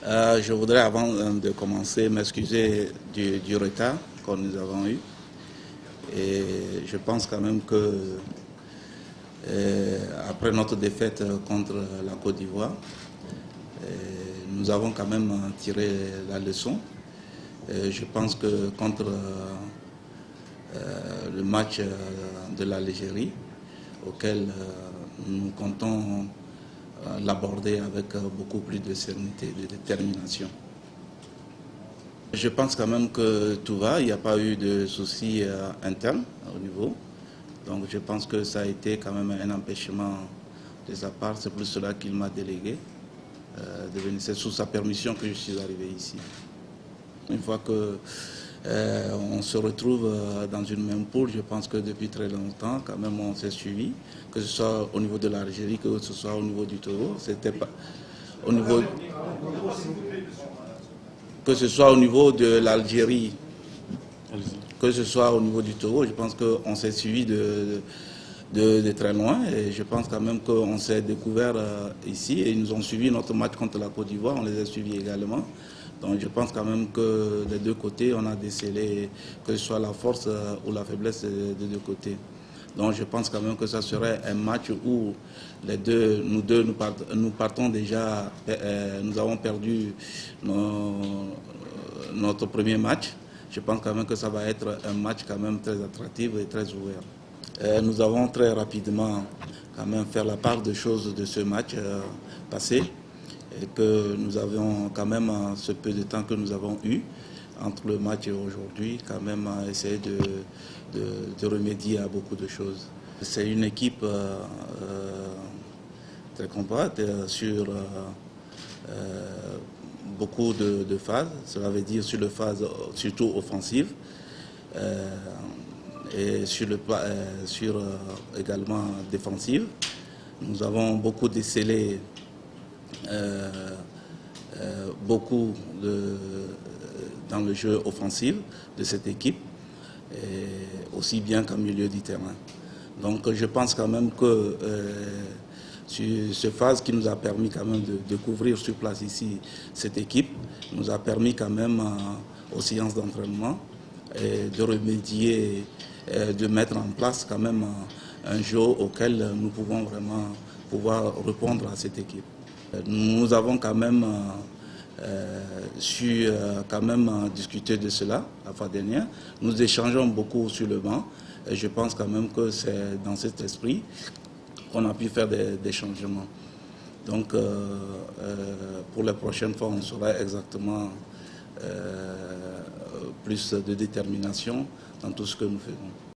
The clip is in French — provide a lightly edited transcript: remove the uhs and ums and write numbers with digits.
Je voudrais, avant de commencer, m'excuser du retard que nous avons eu. Et je pense quand même que, après notre défaite contre la Côte d'Ivoire, nous avons quand même tiré la leçon. Je pense que contre le match de l'Algérie, auquel nous comptons l'aborder avec beaucoup plus de sérénité, de détermination. Je pense quand même que tout va, il n'y a pas eu de soucis internes au niveau. Donc je pense que ça a été quand même un empêchement de sa part. C'est plus cela qu'il m'a délégué de venir. C'est sous sa permission que je suis arrivé ici. Une fois que on se retrouve dans une même poule, je pense que depuis très longtemps, quand même, on s'est suivi, que ce soit au niveau de l'Algérie, que ce soit au niveau du Togo. C'était pas au niveau, que ce soit au niveau de l'Algérie, que ce soit au niveau du Togo, je pense qu'on s'est suivi de très loin, et je pense quand même qu'on s'est découvert ici, et ils nous ont suivi notre match contre la Côte d'Ivoire, on les a suivis également. Donc je pense quand même que des deux côtés, on a décelé que ce soit la force ou la faiblesse des deux côtés. Donc je pense quand même que ça serait un match où nous partons déjà, nous avons perdu notre premier match. Je pense quand même que ça va être un match quand même très attractif et très ouvert. Nous avons très rapidement quand même fait la part des choses de ce match passé, et que nous avions quand même, ce peu de temps que nous avons eu entre le match et aujourd'hui, quand même essayé de remédier à beaucoup de choses. C'est une équipe très compacte sur beaucoup de phases, cela veut dire sur les phases surtout offensives, et sur également défensive. Nous avons beaucoup décelé beaucoup dans le jeu offensif de cette équipe, et aussi bien qu'en milieu du terrain. Donc je pense quand même que sur cette phase qui nous a permis quand même de découvrir sur place ici cette équipe, nous a permis quand même aux séances d'entraînement de remédier, de mettre en place quand même un jeu auquel nous pouvons vraiment pouvoir répondre à cette équipe. Nous avons quand même su quand même discuter de cela la fois dernière. Nous échangeons beaucoup sur le banc, et je pense quand même que c'est dans cet esprit qu'on a pu faire des changements. Donc pour les prochaines fois, on saura exactement plus de détermination dans tout ce que nous faisons.